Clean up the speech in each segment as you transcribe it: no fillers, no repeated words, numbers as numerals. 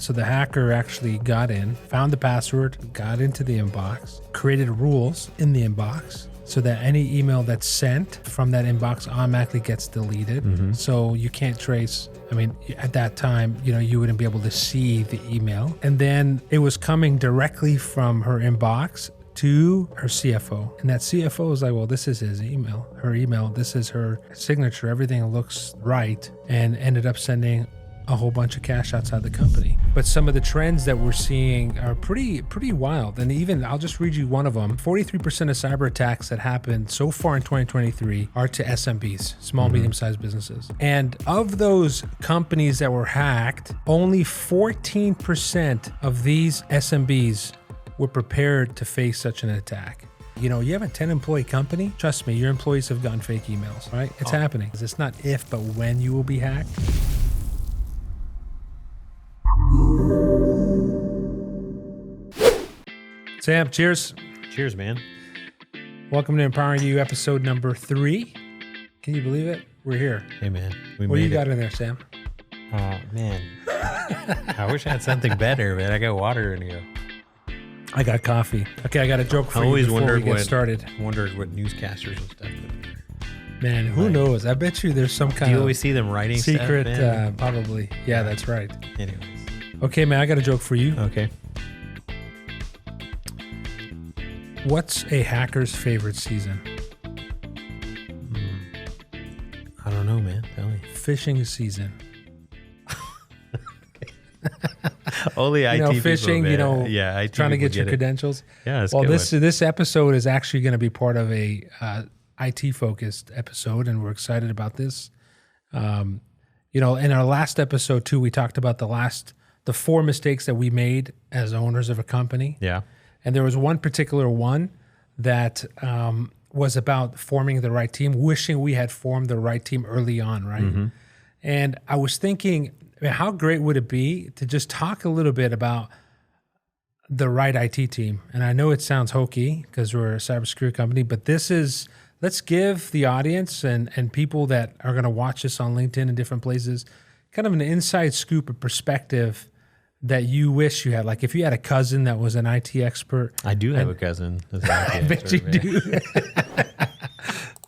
So the hacker actually got in, found the password, got into the inbox, created rules in the inbox so that any email that's sent from that inbox automatically gets deleted. So you can't trace. I mean, at that time, you wouldn't be able to see the email. And then it was coming directly from her inbox to her CFO. And that CFO was like, well, this is his email, her email. This is her signature. Everything looks right. And ended up sending a whole bunch of cash outside the company. But some of the trends that we're seeing are pretty wild. And even, I'll just read you one of them. 43% of cyber attacks that happened so far in 2023 are to SMBs, small, medium-sized businesses. And of those companies that were hacked, only 14% of these SMBs were prepared to face such an attack. You have a 10-employee company, trust me, your employees have gotten fake emails, right? It's happening. It's not if, but when you will be hacked. Sam, cheers. Cheers, man. Welcome to Empowering You, episode number 3. Can you believe it? We're here. Hey, man. What do you got in there, Sam? Oh, man. I wish I had something better, man. I got water in here. I got coffee. Okay, I got a joke for I you always before we get started. Wondered what newscasters and stuff would do. Man, who knows? I bet you there's some kind Do you of always see them writing secret, stuff, man? probably. Yeah, that's right. Anyways. Okay, man, I got a joke for you. Okay. What's a hacker's favorite season? I don't know, man. Tell me. Fishing season. Only IT people, fishing, man. Yeah, IT trying to get your it. credentials. Yeah, that's well, good this episode is actually going to be part of a IT-focused episode, and we're excited about this. In our last episode, too, we talked about the 4 mistakes that we made as owners of a company. Yeah. And there was one particular one that was about forming the right team, wishing we had formed the right team early on, right? And I was thinking, how great would it be to just talk a little bit about the right IT team? And I know it sounds hokey because we're a cybersecurity company, but let's give the audience and people that are going to watch this on LinkedIn and different places kind of an inside scoop, a perspective that you wish you had. Like if you had a cousin that was an IT expert. I do have a cousin that's an IT I bet expert, you man. do.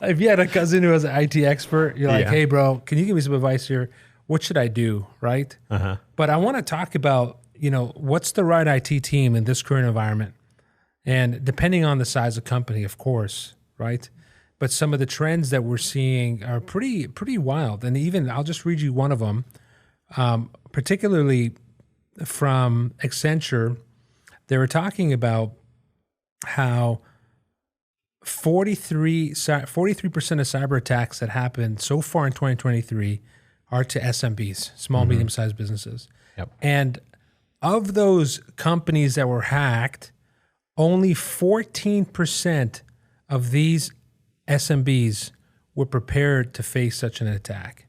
If you had a cousin who was an IT expert, you're like, hey, bro, can you give me some advice here? What should I do, right? But I want to talk about, what's the right IT team in this current environment? And depending on the size of company, of course, right? But some of the trends that we're seeing are pretty wild. And even, I'll just read you one of them, particularly from Accenture. They were talking about how 43% of cyber attacks that happened so far in 2023 are to SMBs, small, medium-sized businesses. Yep. And of those companies that were hacked, only 14% of these SMBs were prepared to face such an attack.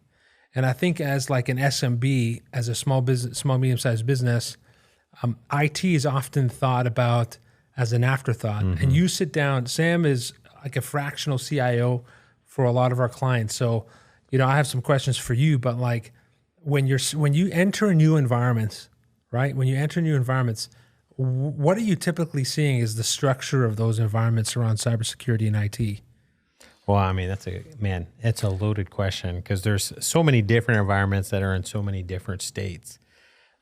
And I think as like an SMB, as a small, medium-sized business, IT is often thought about as an afterthought. And you sit down, Sam is like a fractional CIO for a lot of our clients. So, I have some questions for you, but like when you enter new environments, right? When you enter new environments, what are you typically seeing is the structure of those environments around cybersecurity and IT? Well, I mean, it's a loaded question because there's so many different environments that are in so many different states.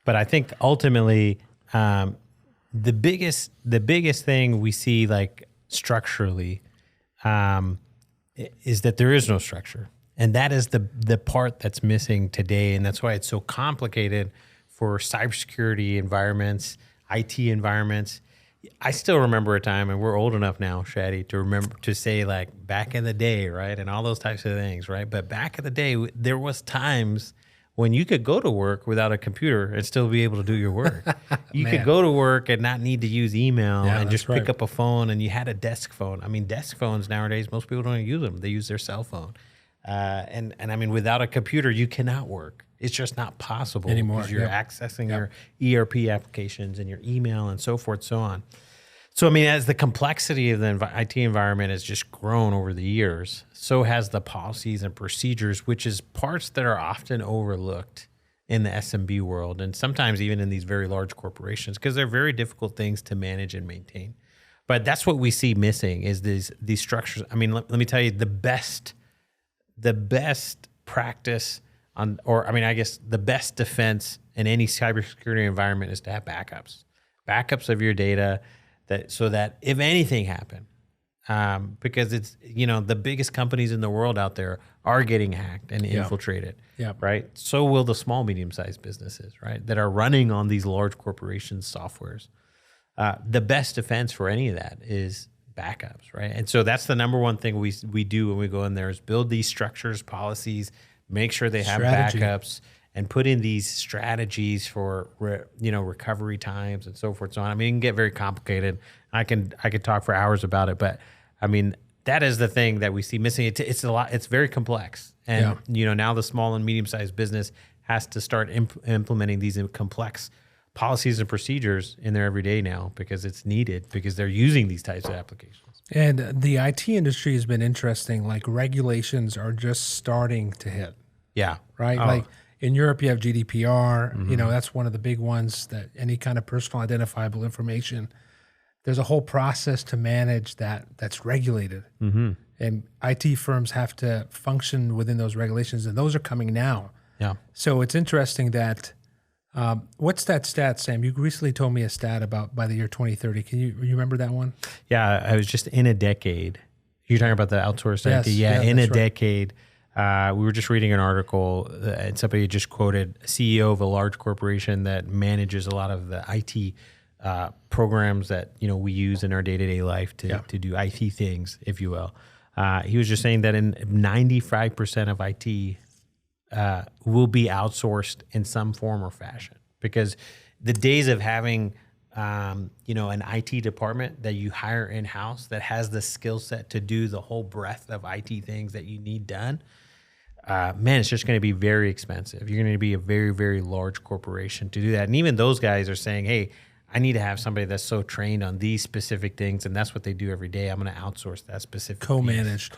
But I think ultimately, the biggest thing we see like structurally is that there is no structure. And that is the part that's missing today. And that's why it's so complicated for cybersecurity environments, IT environments. I still remember a time, and we're old enough now, Shadi, to remember to say like back in the day, right? And all those types of things, right? But back in the day, there was times when you could go to work without a computer and still be able to do your work. You could go to work and not need to use email and just pick up a phone, and you had a desk phone. I mean, desk phones nowadays, most people don't use them. They use their cell phone. And I mean, without a computer, you cannot work. It's just not possible anymore. Because you're accessing your ERP applications and your email and so forth, so on. So, I mean, as the complexity of the IT environment has just grown over the years, so has the policies and procedures, which is parts that are often overlooked in the SMB world, and sometimes even in these very large corporations, because they're very difficult things to manage and maintain. But that's what we see missing is these structures. I mean, let me tell you, the best practice I guess the best defense in any cybersecurity environment is to have backups of your data, so that if anything happened, because it's, the biggest companies in the world out there are getting hacked and infiltrated, right? So will the small, medium-sized businesses, right, that are running on these large corporations' softwares. The best defense for any of that is backups, right? And so that's the number one thing we do when we go in there is build these structures, policies, make sure they have backups, and put in these strategies for recovery times and so forth. So on. I mean, it can get very complicated. I could talk for hours about it, but I mean, that is the thing that we see missing. It's a lot. It's very complex, and now the small and medium sized business has to start implementing these complex policies and procedures in their everyday now because it's needed, because they're using these types of applications. And the IT industry has been interesting. Like regulations are just starting to hit. Yeah. Right. Oh. Like in Europe, you have GDPR. That's one of the big ones, that any kind of personal identifiable information. There's a whole process to manage that's regulated. And IT firms have to function within those regulations, and those are coming now. Yeah. So it's interesting that, what's that stat, Sam? You recently told me a stat about by the year 2030. Can you remember that one? Yeah, I was just in a decade. You're talking about the outsourced IT? Yeah, in a decade. We were just reading an article, and somebody just quoted a CEO of a large corporation that manages a lot of the IT programs that we use in our day-to-day life to do IT things, if you will. He was just saying that in 95% of IT will be outsourced in some form or fashion, because the days of having an IT department that you hire in-house that has the skill set to do the whole breadth of IT things that you need done, it's just going to be very expensive. You're going to be a very, very large corporation to do that. And even those guys are saying, hey, I need to have somebody that's so trained on these specific things, and that's what they do every day. I'm going to outsource that specific Co-managed.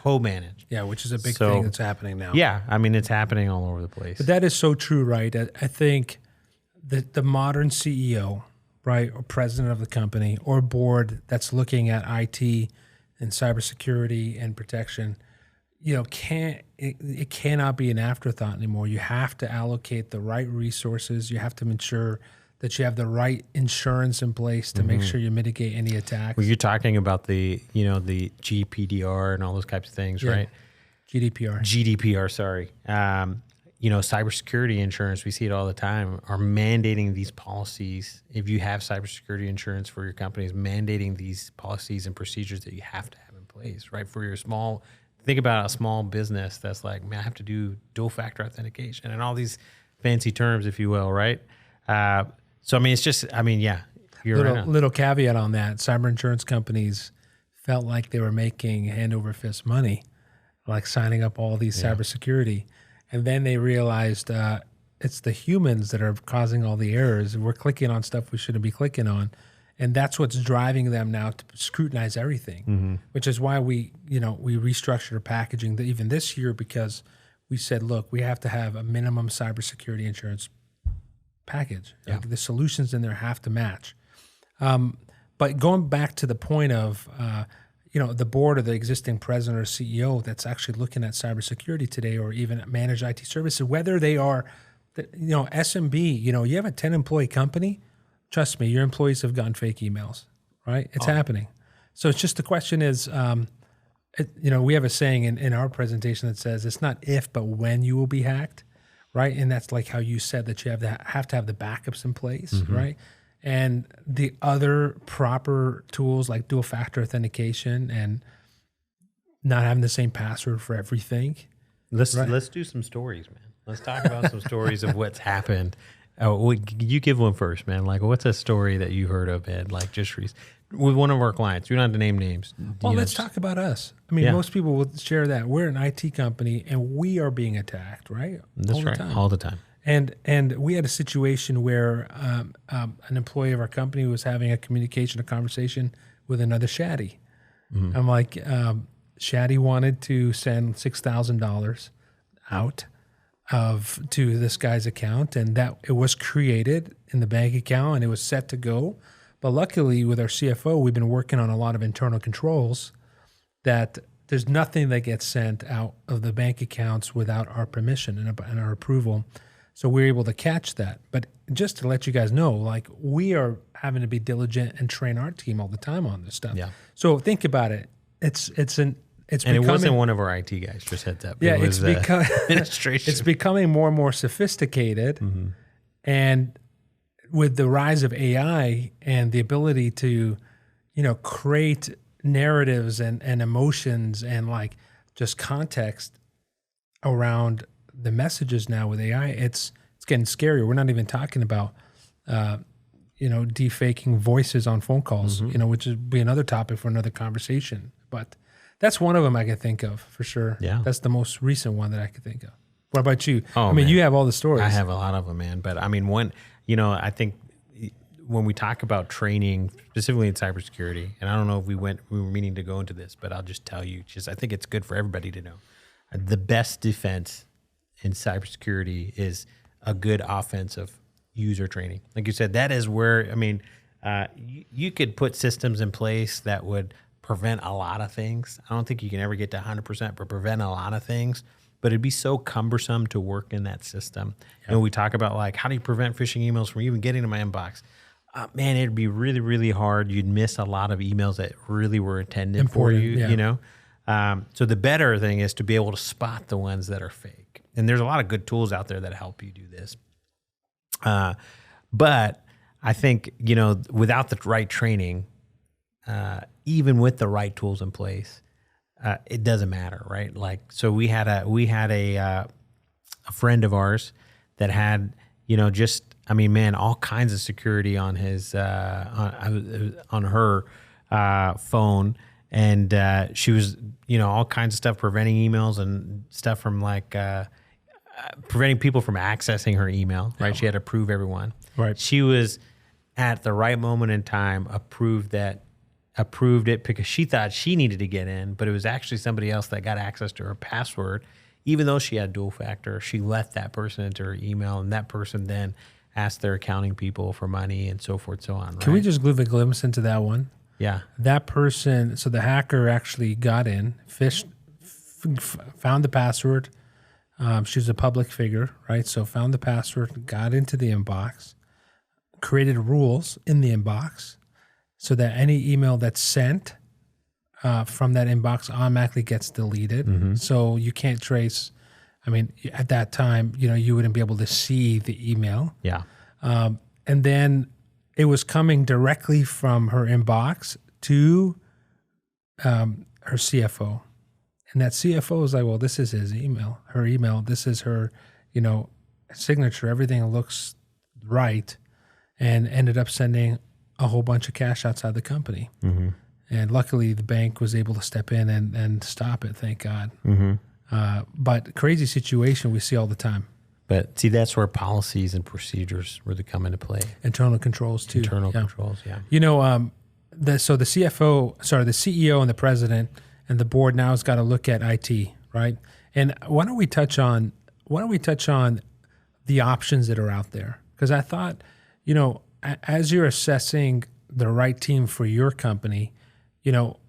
Yeah, which is a big thing that's happening now. Yeah, I mean, it's happening all over the place. But that is so true, right? I think that the modern CEO, right, or president of the company or board that's looking at IT and cybersecurity and protection, it cannot be an afterthought anymore. You have to allocate the right resources. You have to ensure that you have the right insurance in place to make sure you mitigate any attacks. Well, you're talking about the GPDR and all those types of things, right? GDPR, sorry. Cybersecurity insurance, we see it all the time, are mandating these policies. If you have cybersecurity insurance for your companies, mandating these policies and procedures that you have to have in place, right? For your think about a small business that's like, man, I have to do dual factor authentication and all these fancy terms, if you will, right? So, I mean, it's just, you're little caveat on that. Cyber insurance companies felt like they were making hand over fist money, like signing up all these cybersecurity. And then they realized it's the humans that are causing all the errors. We're clicking on stuff we shouldn't be clicking on. And that's what's driving them now to scrutinize everything, which is why we restructured our packaging even this year, because we said, look, we have to have a minimum cybersecurity insurance package. Yeah. Like the solutions in there have to match. But going back to the point of, the board or the existing president or CEO that's actually looking at cybersecurity today, or even managed IT services, whether they are, SMB, you have a 10-employee company, trust me, your employees have gotten fake emails, right? It's happening. So it's just the question is, we have a saying in our presentation that says it's not if, but when you will be hacked. Right, and that's like how you said that you have to have the backups in place, right? And the other proper tools like dual factor authentication and not having the same password for everything. Let's do some stories, man. Let's talk about some stories of what's happened. Oh, you give one first, man. Like, what's a story that you heard of, Ed? Like, just with one of our clients. We don't have to name names. Well, let's talk about us. I mean, most people will share that. We're an IT company, and we are being attacked, right? That's right, all the time. And we had a situation where an employee of our company was having a conversation with another Shaddy. I'm like, Shaddy wanted to send $6,000 out. to this guy's account, and that it was created in the bank account and it was set to go. But luckily, with our CFO, we've been working on a lot of internal controls that there's nothing that gets sent out of the bank accounts without our permission and our approval. So we're able to catch that. But just to let you guys know, like, we are having to be diligent and train our team all the time on this stuff. Yeah. So think about it. It's and becoming, it wasn't one of our IT guys. Just heads up. Yeah, it was administration. It's becoming more and more sophisticated, and with the rise of AI and the ability to, create narratives and emotions and like just context around the messages now with AI, it's getting scarier. We're not even talking about, defaking voices on phone calls, which would be another topic for another conversation. But that's one of them I can think of for sure. Yeah. That's the most recent one that I could think of. What about you? Oh, man, you have all the stories. I have a lot of them, man. But I mean, I think when we talk about training, specifically in cybersecurity, and I don't know if we were meaning to go into this, but I'll just tell you, I think it's good for everybody to know. The best defense in cybersecurity is a good offensive user training. Like you said, that is where, you could put systems in place that would prevent a lot of things. I don't think you can ever get to 100%, but prevent a lot of things. But it'd be so cumbersome to work in that system. Yeah. We talk about, like, how do you prevent phishing emails from even getting to my inbox? Man, it'd be really, really hard. You'd miss a lot of emails that really were intended for you, So the better thing is to be able to spot the ones that are fake. And there's a lot of good tools out there that help you do this. But I think, without the right training, even with the right tools in place, it doesn't matter, right? Like, so we had a friend of ours that had, all kinds of security on his on her phone, and she was, all kinds of stuff preventing emails and stuff from preventing people from accessing her email. Right? Yeah. She had to approve everyone. Right. She was at the right moment in time approved it because she thought she needed to get in, but it was actually somebody else that got access to her password. Even though she had dual factor, she let that person into her email, and that person then asked their accounting people for money and so forth, so on. Right? Can we just give a glimpse into that one? Yeah. That person, so the hacker actually got in, found the password. She was a public figure, right? So found the password, got into the inbox, created rules in the inbox so that any email that's sent from that inbox automatically gets deleted. So you can't trace. At that time, you wouldn't be able to see the email. Yeah. And then it was coming directly from her inbox to her CFO. And that CFO was like, well, this is his email, her email. This is her, signature. Everything looks right. And ended up sending a whole bunch of cash outside the company. And luckily, the bank was able to step in and stop it, thank God. But crazy situation we see all the time. But see, that's where policies and procedures really come into play. Internal controls too. Controls, yeah. The CEO and the president and the board now has got to look at IT, right? And why don't we touch on the options that are out there? Because I thought, as you're assessing the right team for your company,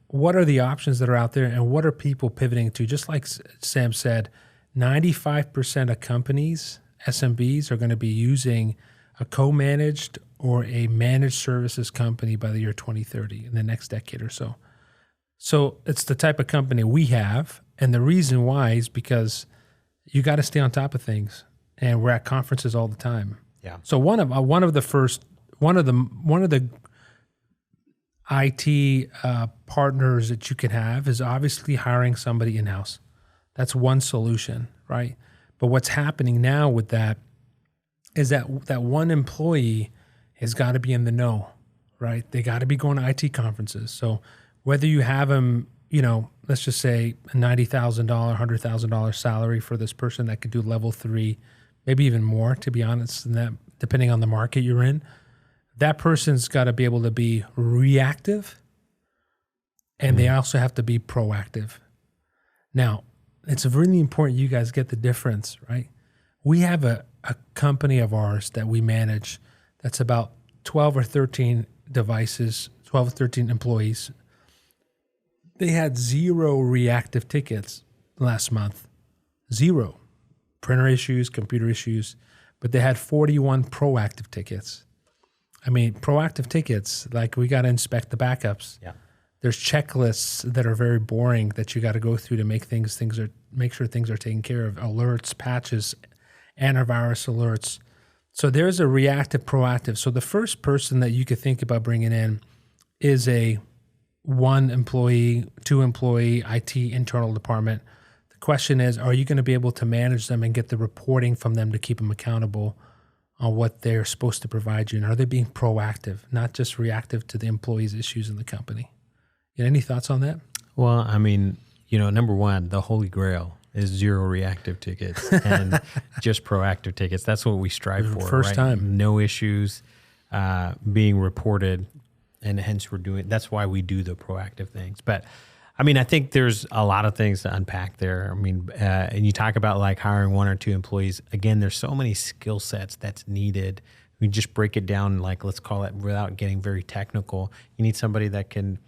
what are the options that are out there and what are people pivoting to? Just like Sam said, 95% of companies, SMBs, are going to be using a co-managed or a managed services company by the year 2030 in the next decade or so. So it's the type of company we have. And the reason why is because you got to stay on top of things. And we're at conferences all the time. Yeah. So one of the IT partners that you can have is obviously hiring somebody in-house. That's one solution, right? But what's happening now with that is that one employee has got to be in the know, right? They got to be going to IT conferences. So whether you have them, let's just say a $90,000, $100,000 salary for this person that could do level 3, maybe even more, to be honest, and that depending on the market you're in. That person's got to be able to be reactive, and they also have to be proactive. Now, it's really important you guys get the difference, right? We have a company of ours that we manage that's about 12 or 13 devices, 12 or 13 employees. They had 0 reactive tickets last month. 0. Printer issues, computer issues, but they had 41 proactive tickets. I mean, proactive tickets, like we got to inspect the backups. Yeah. There's checklists that are very boring that you got to go through to make sure things are taken care of. Alerts, patches, antivirus alerts. So there's a reactive, proactive. So the first person that you could think about bringing in is a 1 employee, 2 employee IT internal department. The question is, are you going to be able to manage them and get the reporting from them to keep them accountable on what they're supposed to provide you? And are they being proactive, not just reactive to the employees' issues in the company? Any thoughts on that? Well, I mean, number one, the holy grail is 0 reactive tickets and just proactive tickets. That's what we strive for. First right? time. No issues being reported, and hence that's why we do the proactive things. But I mean, I think there's a lot of things to unpack there. I mean, and you talk about like hiring 1 or 2 employees. Again, there's so many skill sets that's needed. We just break it down, like let's call it, without getting very technical. You need somebody that can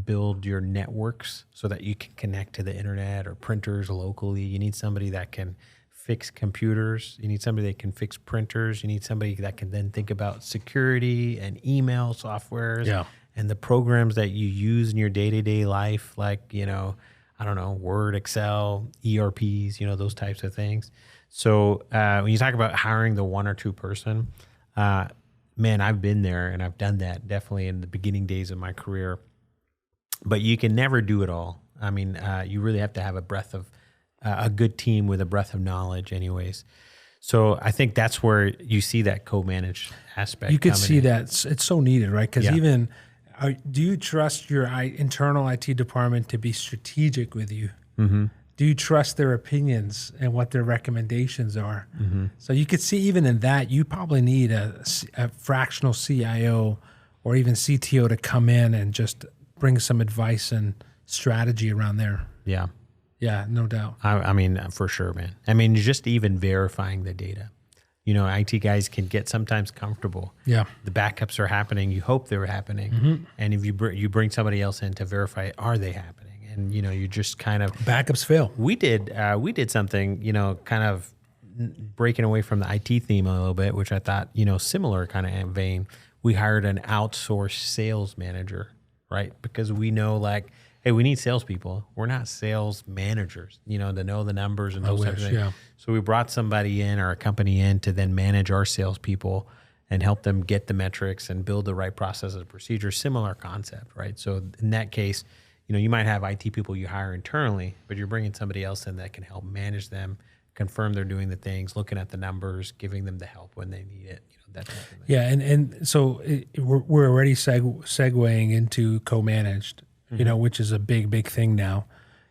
build your networks so that you can connect to the internet or printers locally. You need somebody that can fix computers. You need somebody that can fix printers. You need somebody that can then think about security and email softwares and the programs that you use in your day-to-day life, like, I don't know, Word, Excel, ERPs, those types of things. So when you talk about hiring the 1 or 2 person, man, I've been there and I've done that definitely in the beginning days of my career. But you can never do it all. I mean, you really have to have a good team with a breadth of knowledge anyways. So I think that's where you see that co-managed aspect. You could see that. It's so needed, right? Because do you trust your internal IT department to be strategic with you? Mm-hmm. Do you trust their opinions and what their recommendations are? Mm-hmm. So you could see even in that, you probably need a fractional CIO or even CTO to come in and just bring some advice and strategy around there. Yeah. Yeah, no doubt. I mean, for sure, man. I mean, just even verifying the data. IT guys can get sometimes comfortable. Yeah. The backups are happening. You hope they're happening. Mm-hmm. And if you bring somebody else in to verify, are they happening? And, you just kind of... Backups fail. We did something, kind of breaking away from the IT theme a little bit, which I thought, similar kind of vein. We hired an outsourced sales manager. Right? Because we know like, hey, we need salespeople. We're not sales managers, to know the numbers and those types of things. Yeah. So we brought somebody in or a company in to then manage our salespeople and help them get the metrics and build the right processes and procedures. Similar concept, right? So in that case, you might have IT people you hire internally, but you're bringing somebody else in that can help manage them, confirm they're doing the things, looking at the numbers, giving them the help when they need it. That type of thing. Yeah, and so we're already segueing into co-managed, mm-hmm. Which is a big thing now,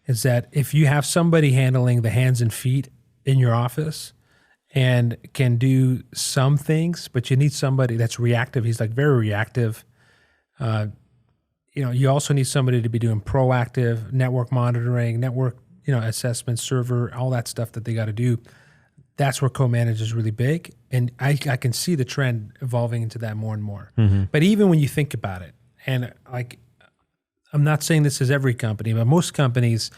is that if you have somebody handling the hands and feet in your office and can do some things, but you need somebody that's reactive. He's like very reactive. You also need somebody to be doing proactive network monitoring, network, assessment, server, all that stuff that they got to do. That's where co-manage is really big. And I can see the trend evolving into that more and more. Mm-hmm. But even when you think about it, and like, I'm not saying this is every company, but most companies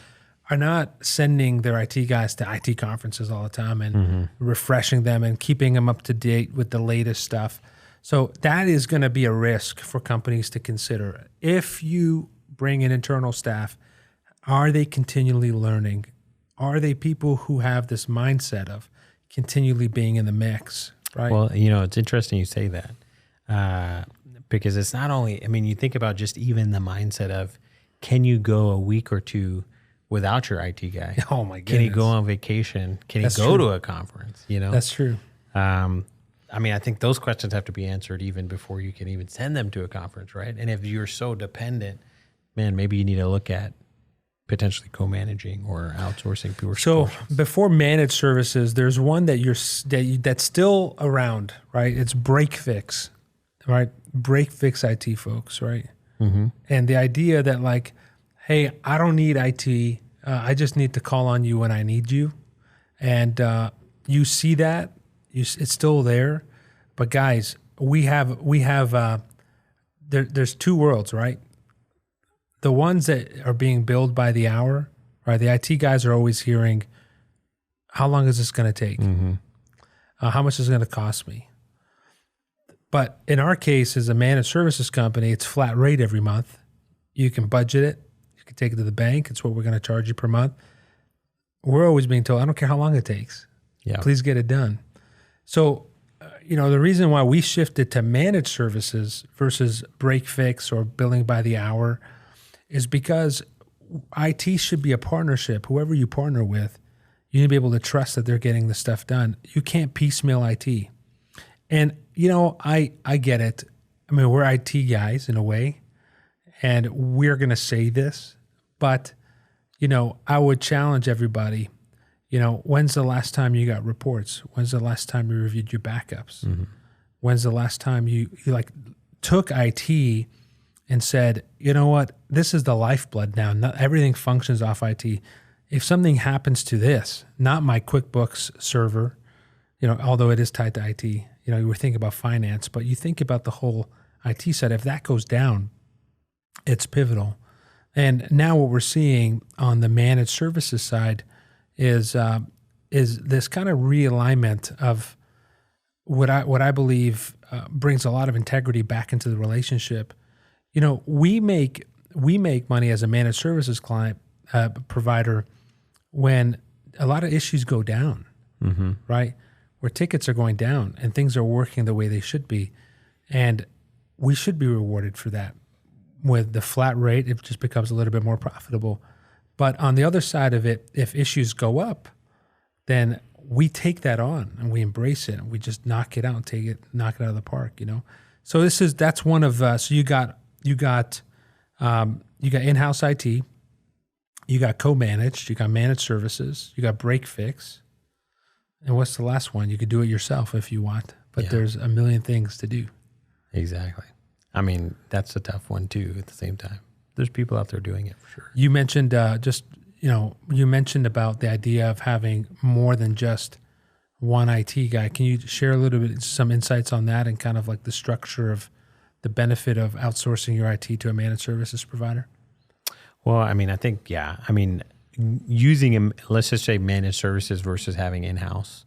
are not sending their IT guys to IT conferences all the time and mm-hmm. refreshing them and keeping them up to date with the latest stuff. So that is going to be a risk for companies to consider. If you bring in internal staff, are they continually learning? Are they people who have this mindset of continually being in the mix, right? Well, it's interesting you say that because it's not only, you think about just even the mindset of, can you go a week or 2 without your IT guy? Oh my goodness. Can he go on vacation? Can That's he go true. to a conference? That's true. I think those questions have to be answered even before you can even send them to a conference, right? And if you're so dependent, man, maybe you need to look at potentially co-managing or outsourcing pure. So before managed services, there's one that's still around, right? It's break fix, right? Break fix IT folks, right? Mm-hmm. And the idea that like, hey, I don't need IT. I just need to call on you when I need you. And, you see that it's still there, but guys, there's two worlds, right? The ones that are being billed by the hour, right? The IT guys are always hearing, how long is this going to take? How much is it going to cost me? But in our case, as a managed services company, it's flat rate every month. You can budget it. You can take it to the bank. It's what we're going to charge you per month. We're always being told, I don't care how long it takes. Yeah. Please get it done. So, the reason why we shifted to managed services versus break fix or billing by the hour is because IT should be a partnership. Whoever you partner with, you need to be able to trust that they're getting the stuff done. You can't piecemeal IT. And, I get it. I mean, we're IT guys in a way, and we're going to say this, but, I would challenge everybody. When's the last time you got reports? When's the last time you reviewed your backups? When's the last time you took IT and said, you know what, this is the lifeblood now. Not everything functions off IT. If something happens to this, not my QuickBooks server, although it is tied to IT, you were thinking about finance, but you think about the whole IT side. If that goes down, it's pivotal. And now what we're seeing on the managed services side is this kind of realignment of what I believe brings a lot of integrity back into the relationship. We make money as a managed services client provider when a lot of issues go down, right? Where tickets are going down and things are working the way they should be, and we should be rewarded for that. With the flat rate, it just becomes a little bit more profitable. But on the other side of it, if issues go up, then we take that on and we embrace it and we just knock it out and knock it out of the park, So that's one of so you got in-house IT, you got co-managed, you got managed services, you got break fix, and what's the last one? You could do it yourself if you want, but there's a million things to do. Exactly. I mean, that's a tough one too. At the same time, there's people out there doing it for sure. You mentioned you mentioned about the idea of having more than just one IT guy. Can you share a little bit, some insights on that and kind of like the structure of the benefit of outsourcing your IT to a managed services provider? Well, I mean, I think, using let's just say managed services versus having in-house,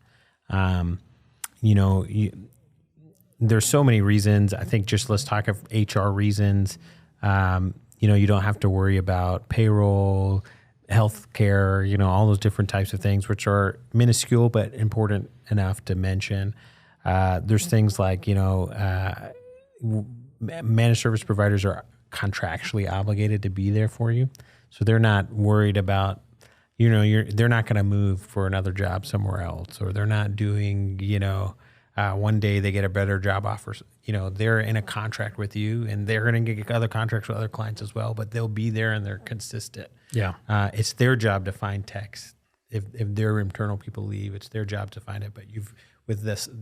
there's so many reasons. I think just let's talk of HR reasons. You don't have to worry about payroll, healthcare, all those different types of things, which are minuscule but important enough to mention. There's things like, managed service providers are contractually obligated to be there for you. So they're not worried about, they're not going to move for another job somewhere else, or they're not doing, one day they get a better job offer. They're in a contract with you and they're going to get other contracts with other clients as well, but they'll be there and they're consistent. Yeah. It's their job to find techs. If their internal people leave, it's their job to find it. But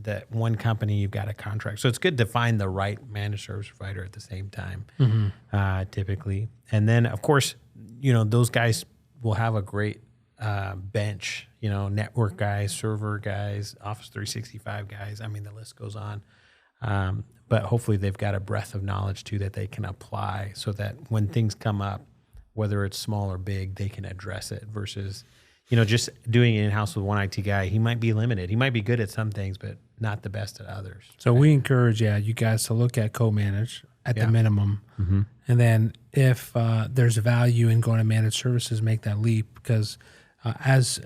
that one company, you've got a contract. So it's good to find the right managed service provider at the same time, typically. And then, of course, those guys will have a great bench, network guys, server guys, Office 365 guys. I mean, the list goes on. But hopefully they've got a breadth of knowledge too that they can apply so that when things come up, whether it's small or big, they can address it versus, just doing it in-house with one IT guy. He might be limited. He might be good at some things, but not the best at others. So we encourage, you guys to look at co-manage at the minimum. And then if there's value in going to managed services, make that leap, because as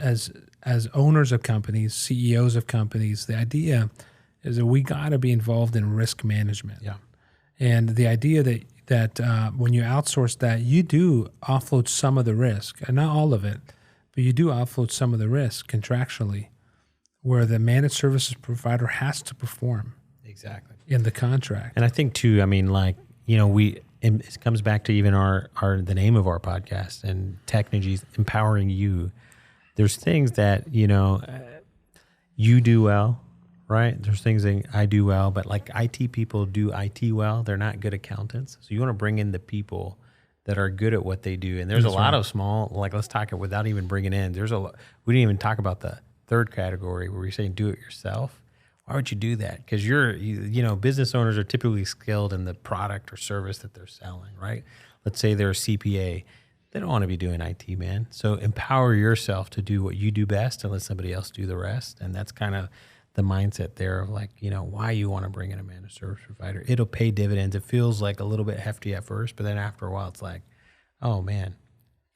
owners of companies, CEOs of companies, the idea is that we got to be involved in risk management. Yeah. And the idea that when you outsource that, you do offload some of the risk, and not all of it, but you do offload some of the risk contractually, where the managed services provider has to perform exactly in the contract. And I think too, I mean, it comes back to even the name of our podcast and Technologies empowering you. There's things that, you do well, right? There's things that I do well, but like IT people do IT well. They're not good accountants. So you want to bring in the people that are good at what they do. And there's a lot of small, let's talk it without even bringing in. We didn't even talk about the third category where you're saying do it yourself, why would you do that? Because business owners are typically skilled in the product or service that they're selling, right? Let's say they're a CPA. They don't want to be doing IT, man. So empower yourself to do what you do best and let somebody else do the rest. And that's kind of the mindset there of like, why you want to bring in a managed service provider. It'll pay dividends. It feels like a little bit hefty at first, but then after a while, it's like, oh man,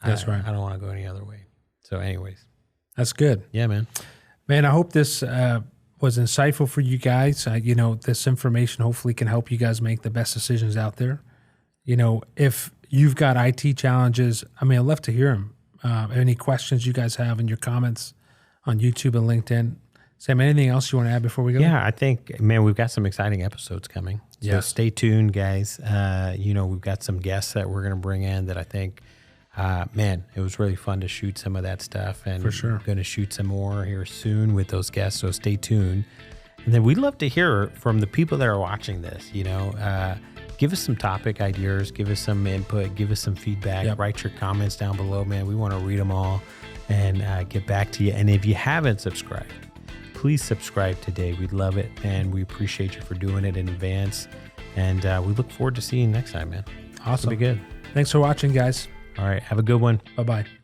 That's right. I don't want to go any other way. So anyways. That's good. Yeah, man. Man, I hope this was insightful for you guys. This information hopefully can help you guys make the best decisions out there. If you've got IT challenges, I'd love to hear them. Any questions you guys have in your comments on YouTube and LinkedIn. Sam, anything else you want to add before we go? Yeah, I think, man, we've got some exciting episodes coming. So Yes. stay tuned, guys. We've got some guests that we're going to bring in that I think, man, it was really fun to shoot some of that stuff. And For sure. we're going to shoot some more here soon with those guests. So stay tuned. And then we'd love to hear from the people that are watching this, give us some topic ideas, give us some input, give us some feedback, Yep. Write your comments down below, man. We want to read them all and get back to you. And if you haven't subscribed, please subscribe today. We'd love it. And we appreciate you for doing it in advance. And we look forward to seeing you next time, man. Awesome. It'll be good. Thanks for watching, guys. All right. Have a good one. Bye-bye.